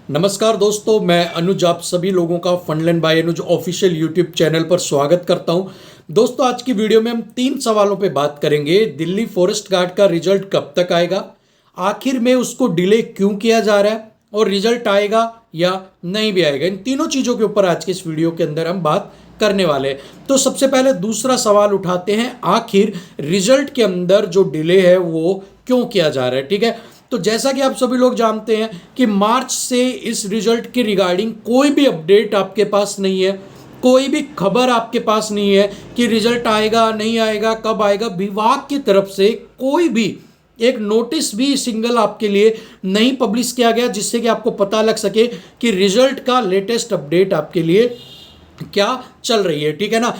नमस्कार दोस्तों, मैं अनुज आप सभी लोगों का फंडलैंड बाय अनुज ऑफिशियल यूट्यूब चैनल पर स्वागत करता हूं। दोस्तों, आज की वीडियो में हम 3 सवालों पे बात करेंगे। दिल्ली फॉरेस्ट गार्ड का रिजल्ट कब तक आएगा, आखिर में उसको डिले क्यों किया जा रहा है, और रिजल्ट आएगा या नहीं भी आएगा। इन तीनों चीज़ों के ऊपर आज के इस वीडियो के अंदर हम बात करने वाले हैं। तो सबसे पहले दूसरा सवाल उठाते हैं, आखिर रिजल्ट के अंदर जो डिले है वो क्यों किया जा रहा है। ठीक है, तो जैसा कि आप सभी लोग जानते हैं कि मार्च से इस रिजल्ट के रिगार्डिंग कोई भी अपडेट आपके पास नहीं है, कोई भी खबर आपके पास नहीं है कि रिजल्ट आएगा नहीं आएगा, कब आएगा। विभाग की तरफ से कोई भी एक नोटिस भी सिंगल आपके लिए नहीं पब्लिश किया गया जिससे कि आपको पता लग सके कि रिजल्ट का लेटेस्ट अपडेट आपके लिए क्या चल रही है। ठीक है ना।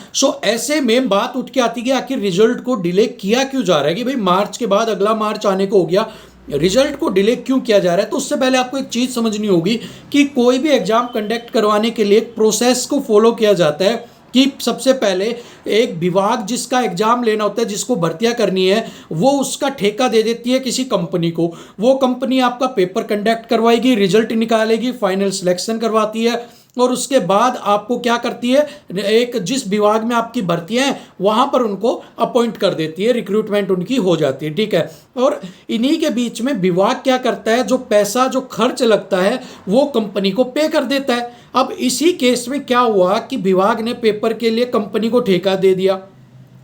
ऐसे में बात उठ के आती है कि आखिर रिजल्ट को डिले किया क्यों जा रहा है, कि भाई मार्च के बाद अगला मार्च आने को हो गया, रिजल्ट को डिले क्यों किया जा रहा है। तो उससे पहले आपको एक चीज समझनी होगी कि कोई भी एग्जाम कंडक्ट करवाने के लिए एक प्रोसेस को फॉलो किया जाता है कि सबसे पहले एक विभाग जिसका एग्जाम लेना होता है, जिसको भर्तियां करनी है, वो उसका ठेका दे देती है किसी कंपनी को। वो कंपनी आपका पेपर कंडक्ट करवाएगी, रिजल्ट निकालेगी, फाइनल सिलेक्शन करवाती है, और उसके बाद आपको क्या करती है, एक जिस विभाग में आपकी भर्तियां हैं वहां पर उनको अपॉइंट कर देती है, रिक्रूटमेंट उनकी हो जाती है। ठीक है, और इन्हीं के बीच में विभाग क्या करता है, जो पैसा जो खर्च लगता है वो कंपनी को पे कर देता है। अब इसी केस में क्या हुआ कि विभाग ने पेपर के लिए कंपनी को ठेका दे दिया,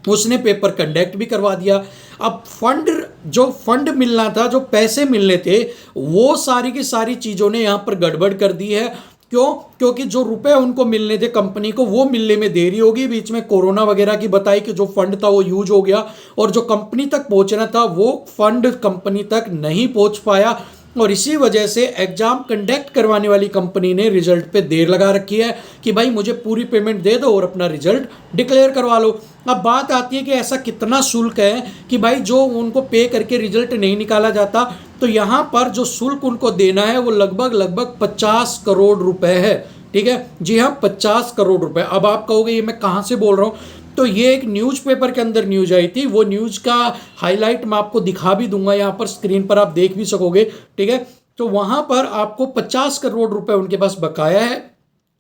उसने पेपर कंडक्ट भी करवा दिया। अब फंड मिलना था, जो पैसे मिलने थे, वो सारी की सारी चीज़ों ने यहाँ पर गड़बड़ कर दी है। क्यों? क्योंकि जो रुपए उनको मिलने थे कंपनी को, वो मिलने में देरी होगी। बीच में कोरोना वगैरह की बताई कि जो फंड था वो यूज हो गया, और जो कंपनी तक पहुंचना था वो फंड कंपनी तक नहीं पहुंच पाया, और इसी वजह से एग्जाम कंडक्ट करवाने वाली कंपनी ने रिजल्ट पे देर लगा रखी है कि भाई मुझे पूरी पेमेंट दे दो और अपना रिजल्ट डिक्लेयर करवा लो। अब बात आती है कि ऐसा कितना शुल्क है कि भाई जो उनको पे करके रिजल्ट नहीं निकाला जाता, तो यहाँ पर जो शुल्क उनको देना है वो लगभग 50 करोड़ रुपए है। ठीक है, जी हाँ, 50 करोड़ रुपए। अब आप कहोगे ये मैं कहाँ से बोल रहा हूँ, तो ये एक न्यूज़पेपर के अंदर न्यूज आई थी। वो न्यूज़ का हाईलाइट मैं आपको दिखा भी दूंगा, यहाँ पर स्क्रीन पर आप देख भी सकोगे। ठीक है, तो वहां पर आपको 50 करोड़ रुपए उनके पास बकाया है।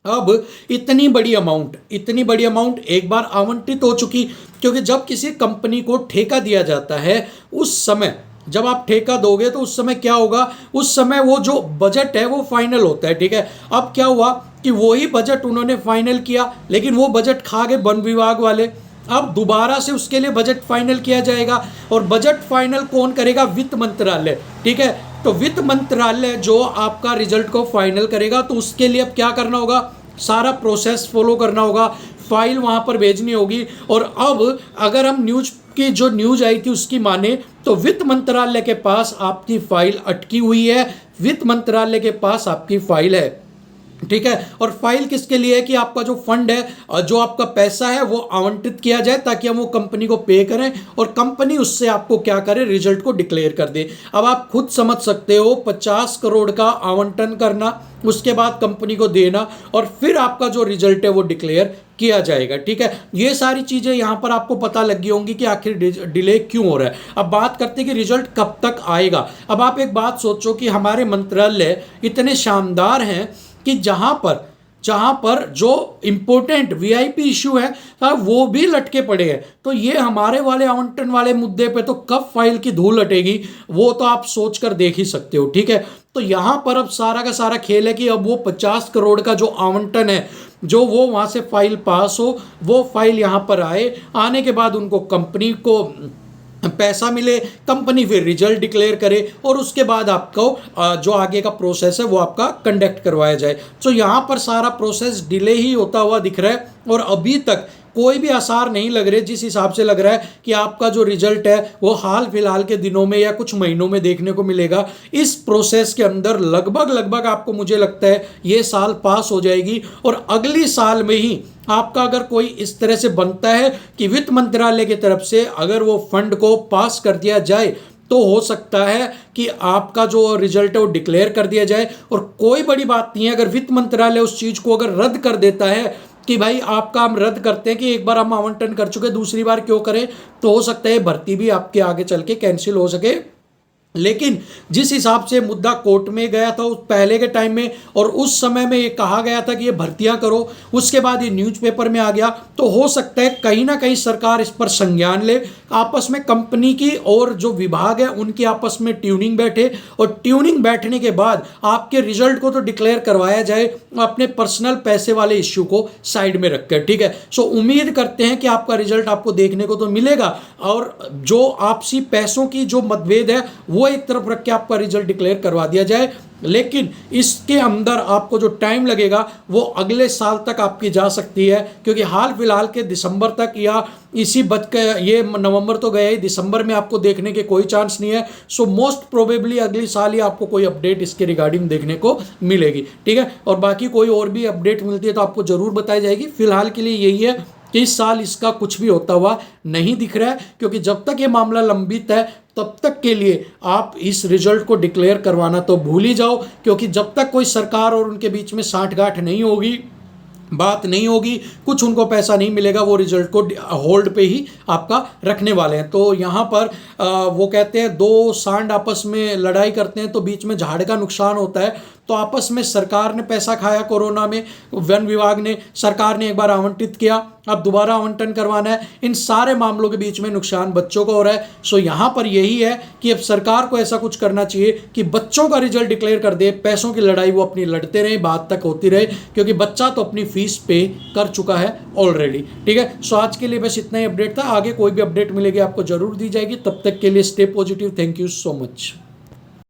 अब इतनी बड़ी अमाउंट एक बार आवंटित हो चुकी, क्योंकि जब किसी कंपनी को ठेका दिया जाता है, उस समय जब आप ठेका दोगे तो उस समय क्या होगा, उस समय वो जो बजट है वो फाइनल होता है। ठीक है, अब क्या हुआ कि वही बजट उन्होंने फाइनल किया, लेकिन वो बजट खा गए वन विभाग वाले। अब दोबारा से उसके लिए बजट फाइनल किया जाएगा, और बजट फाइनल कौन करेगा? वित्त मंत्रालय। ठीक है, तो वित्त मंत्रालय जो आपका रिजल्ट को फाइनल करेगा, तो उसके लिए अब क्या करना होगा, सारा प्रोसेस फॉलो करना होगा, फाइल वहां पर भेजनी होगी। और अब अगर हम न्यूज की जो न्यूज आई थी उसकी माने, तो वित्त मंत्रालय के पास आपकी फाइल अटकी हुई है, वित्त मंत्रालय के पास आपकी फाइल है। ठीक है, और फाइल किसके लिए है कि आपका जो फंड है, जो आपका पैसा है वो आवंटित किया जाए, ताकि हम वो कंपनी को पे करें और कंपनी उससे आपको क्या करे, रिजल्ट को डिक्लेयर कर दे। अब आप खुद समझ सकते हो, 50 करोड़ का आवंटन करना, उसके बाद कंपनी को देना, और फिर आपका जो रिजल्ट है वो डिक्लेयर किया जाएगा। ठीक है, ये सारी चीजें यहां पर आपको पता लगी होंगी कि आखिर डिले क्यों हो रहा है। अब बात करते हैं कि रिजल्ट कब तक आएगा। अब आप एक बात सोचो कि हमारे मंत्रालय इतने शानदार हैं कि जहां पर जो इंपॉर्टेंट वीआईपी इशू है वो भी लटके पड़े हैं। तो ये हमारे वाले आवंटन वाले मुद्दे पे तो कब फाइल की धूल लटेगी, वो तो आप सोच कर देख ही सकते हो। ठीक है, तो यहां पर अब सारा का सारा खेल है कि अब वो 50 करोड़ का जो आवंटन है, जो वो वहां से फाइल पास हो, वो फाइल यहां पर आने के बाद उनको कंपनी को पैसा मिले, कंपनी फिर रिजल्ट डिक्लेयर करे, और उसके बाद आपको जो आगे का प्रोसेस है वो आपका कंडक्ट करवाया जाए। तो यहाँ पर सारा प्रोसेस डिले ही होता हुआ दिख रहा है, और अभी तक कोई भी आसार नहीं लग रहे जिस हिसाब से लग रहा है कि आपका जो रिजल्ट है वो हाल फिलहाल के दिनों में या कुछ महीनों में देखने को मिलेगा। इस प्रोसेस के अंदर लगभग आपको, मुझे लगता है ये साल पास हो जाएगी, और अगली साल में ही आपका अगर कोई इस तरह से बनता है कि वित्त मंत्रालय की तरफ से अगर वो फंड को पास कर दिया जाए, तो हो सकता है कि आपका जो रिजल्ट है वो डिक्लेयर कर दिया जाए। और कोई बड़ी बात नहीं है अगर वित्त मंत्रालय उस चीज को अगर रद्द कर देता है कि भाई आपका हम रद्द करते हैं, कि एक बार हम आवंटन कर चुके, दूसरी बार क्यों करें, तो हो सकता है भर्ती भी आपके आगे चल के कैंसिल हो सके, लेकिन जिस हिसाब से मुद्दा कोर्ट में गया था उस पहले के टाइम में, और उस समय में ये कहा गया था कि ये भर्तियां करो, उसके बाद ये न्यूज़पेपर में आ गया, तो हो सकता है कहीं ना कहीं सरकार इस पर संज्ञान ले, आपस में कंपनी की और जो विभाग है उनकी आपस में ट्यूनिंग बैठे, और ट्यूनिंग बैठने के बाद आपके रिजल्ट को तो डिक्लेयर करवाया जाए, अपने पर्सनल पैसे वाले इश्यू को साइड में रखकर। ठीक है, सो उम्मीद करते हैं कि आपका रिजल्ट आपको देखने को तो मिलेगा, और जो आपसी पैसों की जो मतभेद है वो एक तरफ रख के आपका रिजल्ट डिक्लेयर करवा दिया जाए। लेकिन इसके अंदर आपको जो टाइम लगेगा वो अगले साल तक आपकी जा सकती है, क्योंकि हाल फिलहाल के दिसंबर तक या इसी बच के ये नवंबर तो गया ही, दिसंबर में आपको देखने के कोई चांस नहीं है। सो मोस्ट प्रोबेबली अगली साल ही आपको कोई अपडेट इसके रिगार्डिंग देखने को मिलेगी। ठीक है, और बाकी कोई और भी अपडेट मिलती है तो आपको जरूर बताई जाएगी। फिलहाल के लिए यही है कि इस साल इसका कुछ भी होता हुआ नहीं दिख रहा है, क्योंकि जब तक ये मामला लंबित है तब तक के लिए आप इस रिजल्ट को डिक्लेयर करवाना तो भूल ही जाओ, क्योंकि जब तक कोई सरकार और उनके बीच में साठगांठ नहीं होगी, बात नहीं होगी, कुछ उनको पैसा नहीं मिलेगा, वो रिजल्ट को होल्ड पे ही आपका रखने वाले हैं। तो यहाँ पर वो कहते हैं दो सांड आपस में लड़ाई करते हैं तो बीच में झाड़ का नुकसान होता है। तो आपस में सरकार ने पैसा खाया कोरोना में, वन विभाग ने, सरकार ने एक बार आवंटित किया, अब दोबारा आवंटन करवाना है, इन सारे मामलों के बीच में नुकसान बच्चों का हो रहा है। सो यहाँ पर यही है कि अब सरकार को ऐसा कुछ करना चाहिए कि बच्चों का रिजल्ट डिक्लेयर कर दे, पैसों की लड़ाई वो अपनी लड़ते रहे, बात तक होती रहे, क्योंकि बच्चा तो अपनी फीस पे कर चुका है ऑलरेडी। ठीक है, सो आज के लिए बस इतना ही अपडेट था, आगे कोई भी अपडेट मिलेगी आपको जरूर दी जाएगी। तब तक के लिए stay positive, thank you so much.